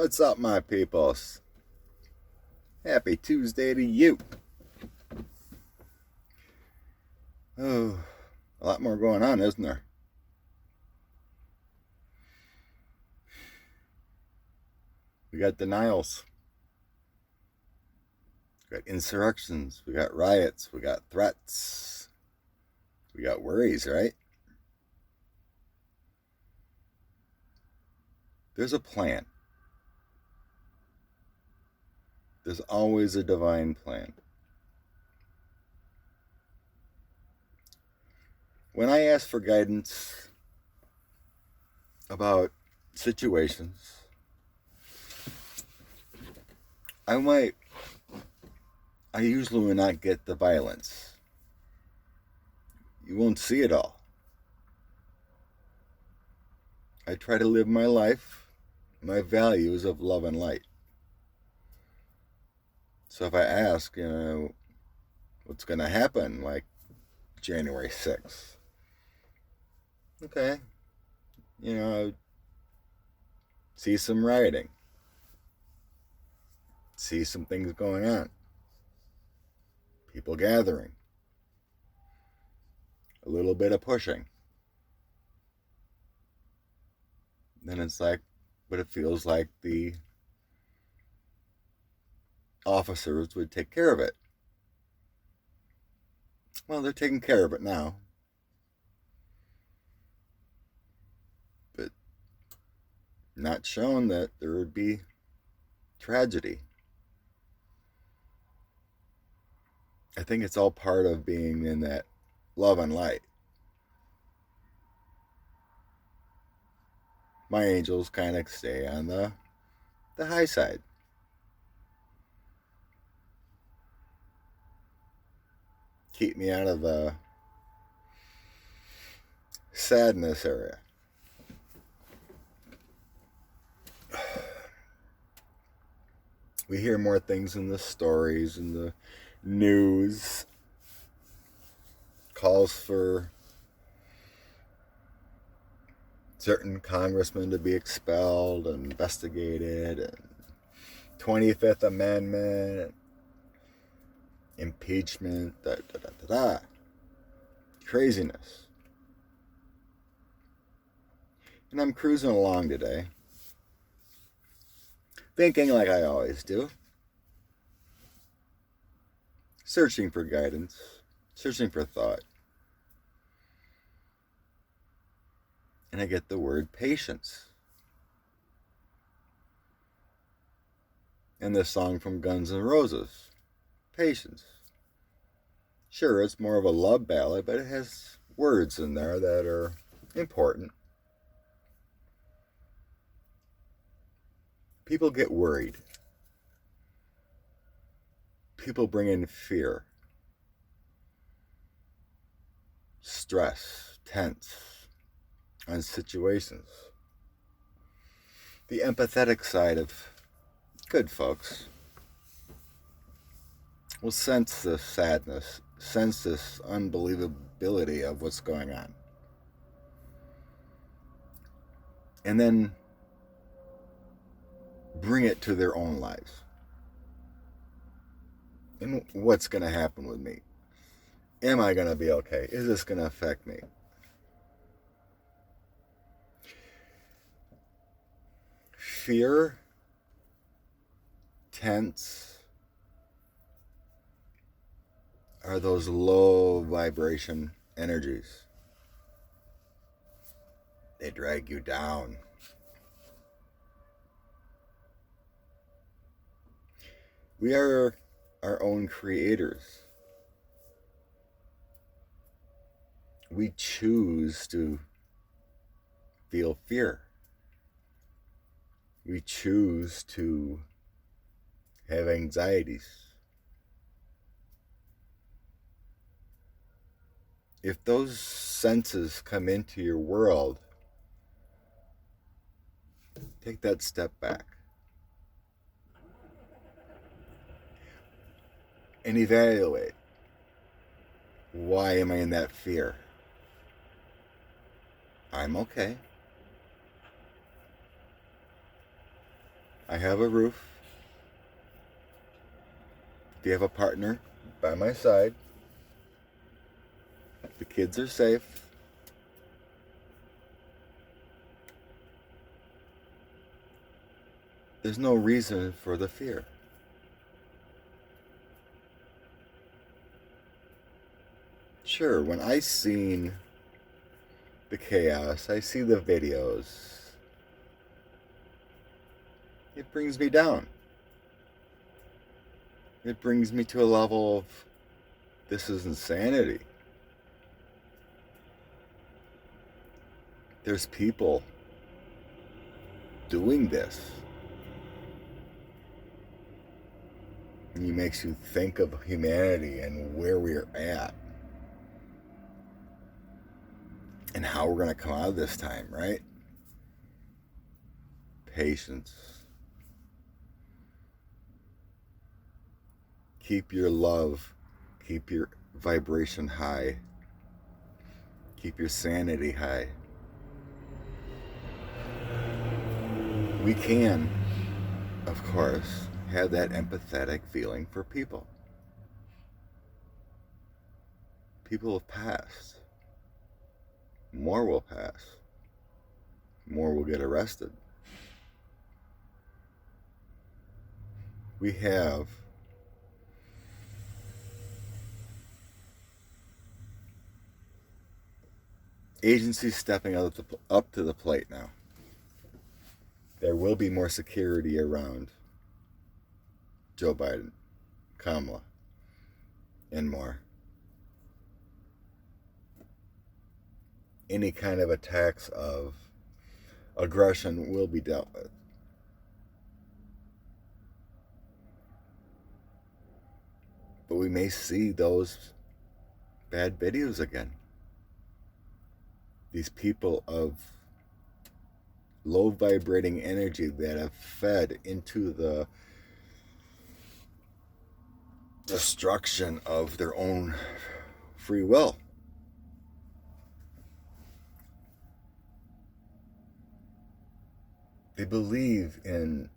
What's up, my peoples? Happy Tuesday to you. Oh, a lot more going on, isn't there? We got denials. We got insurrections. We got riots. We got threats. We got worries, right? There's a plan. There's always a divine plan. When I ask for guidance about situations, I usually will not get the violence. You won't see it all. I try to live my life, my values of love and light. So if I ask, what's going to happen like January 6th? Okay, see some rioting, see some things going on, people gathering, a little bit of pushing. Then it's like, but it feels like the officers would take care of it. Well, they're taking care of it now. But not shown that there would be tragedy. I think it's all part of being in that love and light. My angels kind of stay on the high side. Keep me out of the sadness area. We hear more things in the stories and the news. Calls for certain congressmen to be expelled and investigated, and 25th Amendment, impeachment, craziness. And I'm cruising along today, thinking like I always do, searching for guidance, searching for thought. And I get the word patience. And this song from Guns N' Roses, Patience. Sure, it's more of a love ballad, but it has words in there that are important. People get worried. People bring in fear, stress, tense on situations. The empathetic side of good folks will sense this sadness, sense this unbelievability of what's going on. And then bring it to their own lives. And what's going to happen with me? Am I going to be okay? Is this going to affect me? Fear, tense, are those low vibration energies. They drag you down. We are our own creators. We choose to feel fear. We choose to have anxieties. If those senses come into your world, take that step back and evaluate. Why am I in that fear? I'm okay. I have a roof. Do you have a partner by my side? The kids are safe. There's no reason for the fear. Sure, when I seen the chaos, I see the videos, it brings me down. It brings me to a level of, this is insanity. There's people doing this. And it makes you think of humanity and where we're at. And how we're going to come out of this time, right? Patience. Keep your love, keep your vibration high. Keep your sanity high. We can, of course, have that empathetic feeling for people. People have passed. More will pass. More will get arrested. We have agencies stepping up to the plate now. There will be more security around Joe Biden, Kamala, and more. Any kind of attacks of aggression will be dealt with. But we may see those bad videos again. These people of low vibrating energy that have fed into the destruction of their own free will. They believe in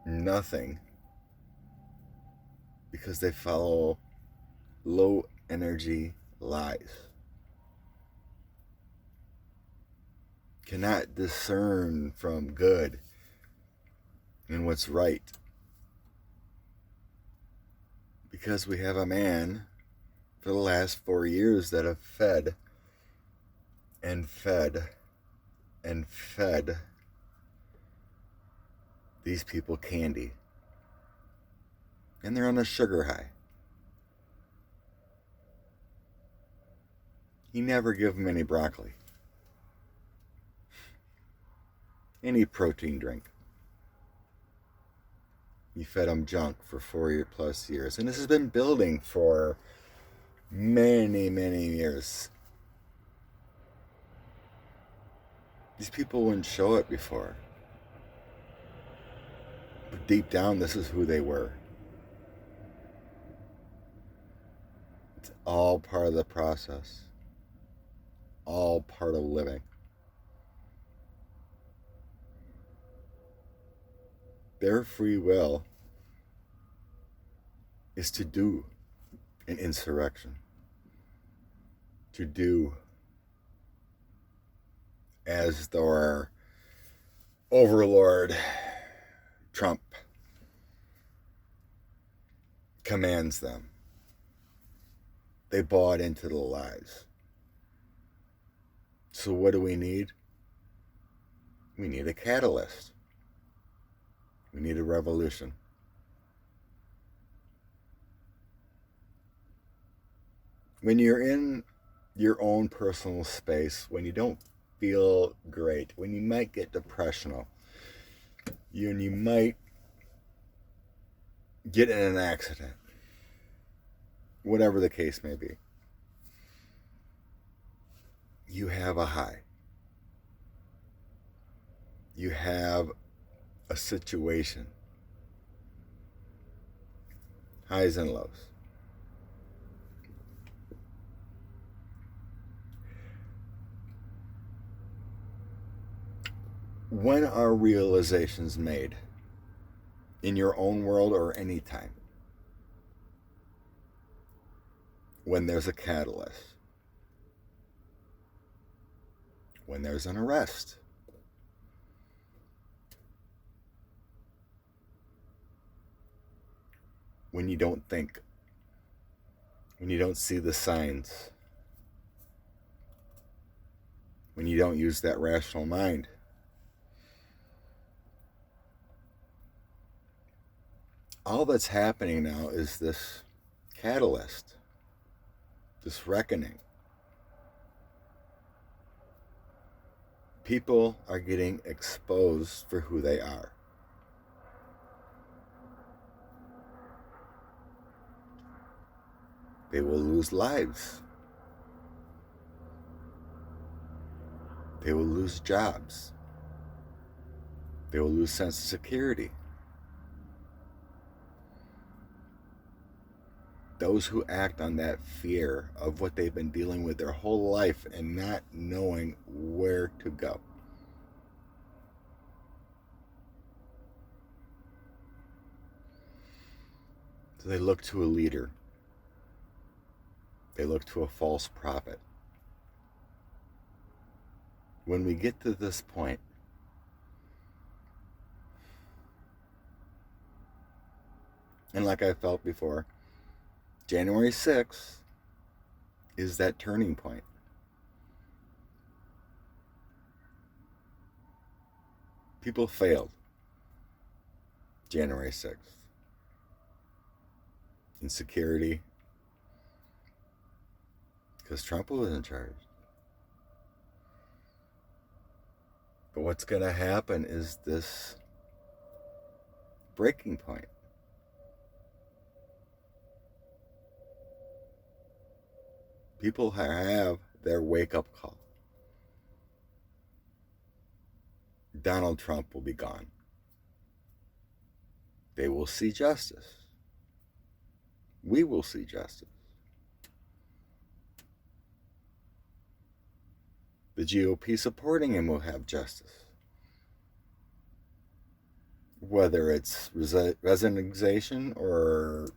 nothing because they follow low energy lies. Cannot discern from good and what's right. Because we have a man for the last 4 years that have fed and fed and fed these people candy. And they're on a sugar high. He never gave them any broccoli. Any protein drink. He fed them junk for 4+ years. And this has been building for many, many years. These people wouldn't show it before. But deep down, this is who they were. It's all part of the process. All part of living. Their free will is to do an insurrection. To do as their overlord Trump commands them. They bought into the lies. So what do we need? We need a catalyst. We need a revolution. When you're in your own personal space, when you don't feel great, when you might get depressional, you might get in an accident, whatever the case may be, you have a high. You have a situation. Highs and lows. When are realizations made? In your own world or any time? When there's a catalyst. When there's an arrest. When you don't think. When you don't see the signs. When you don't use that rational mind. All that's happening now is this catalyst, this reckoning. People are getting exposed for who they are. They will lose lives. They will lose jobs. They will lose sense of security. Those who act on that fear of what they've been dealing with their whole life and not knowing where to go. So they look to a leader. They look to a false prophet. When we get to this point, and like I felt before, January 6th is that turning point. People failed January 6th. Insecurity, because Trump was in charge. But what's going to happen is this breaking point. People have their wake-up call. Donald Trump will be gone. They will see justice. We will see justice. The GOP supporting him will have justice. Whether it's resignation or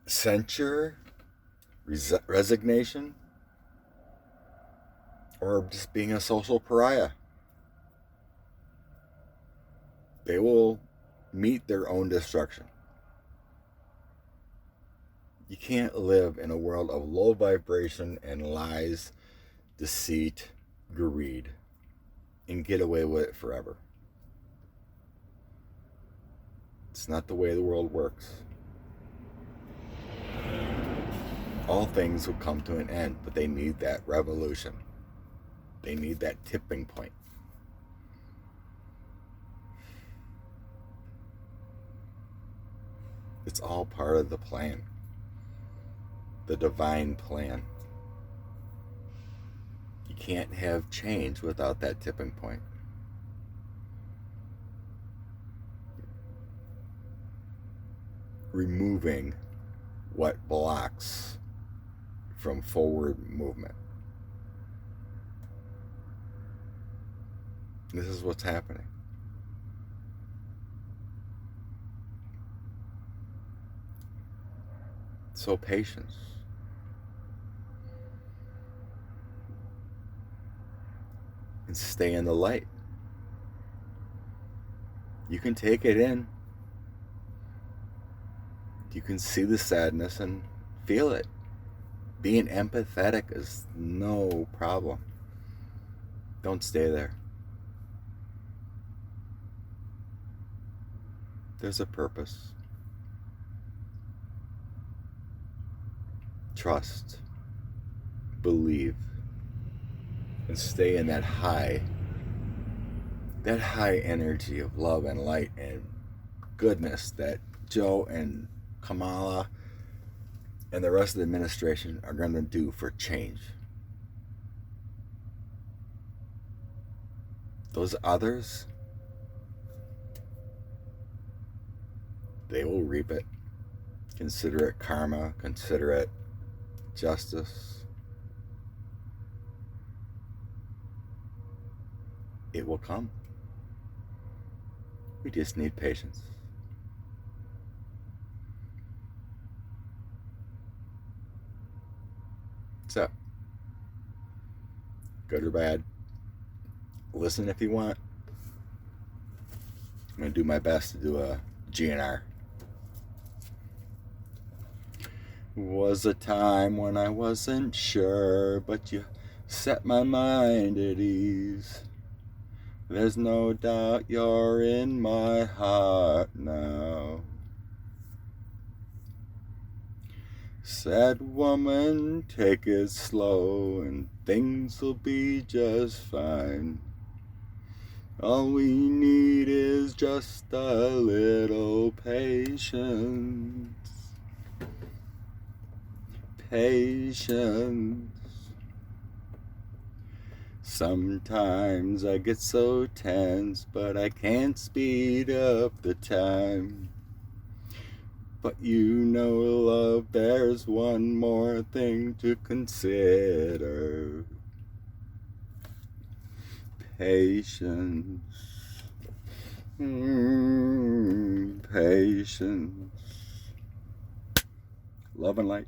censure, resignation, or just being a social pariah. They will meet their own destruction. You can't live in a world of low vibration and lies, deceit, greed, and get away with it forever. It's not the way the world works. All things will come to an end, but they need that revolution. They need that tipping point. It's all part of the plan. The divine plan. You can't have change without that tipping point. Removing what blocks from forward movement. This is what's happening. So patience. And stay in the light. You can take it in. You can see the sadness and feel it. Being empathetic is no problem. Don't stay there. There's a purpose. Trust. Believe. And stay in that high energy of love and light and goodness that Joe and Kamala and the rest of the administration are going to do for change. Those others, they will reap it. Consider it karma, consider it justice. It will come. We just need patience. So, good or bad, listen if you want. I'm going to do my best to do a GNR. Was a time when I wasn't sure, but you set my mind at ease. There's no doubt you're in my heart now. Sad woman, take it slow and things will be just fine. All we need is just a little patience. Patience. Sometimes I get so tense, but I can't speed up the time. But you know, love, there's one more thing to consider. Patience. Patience. Love and light.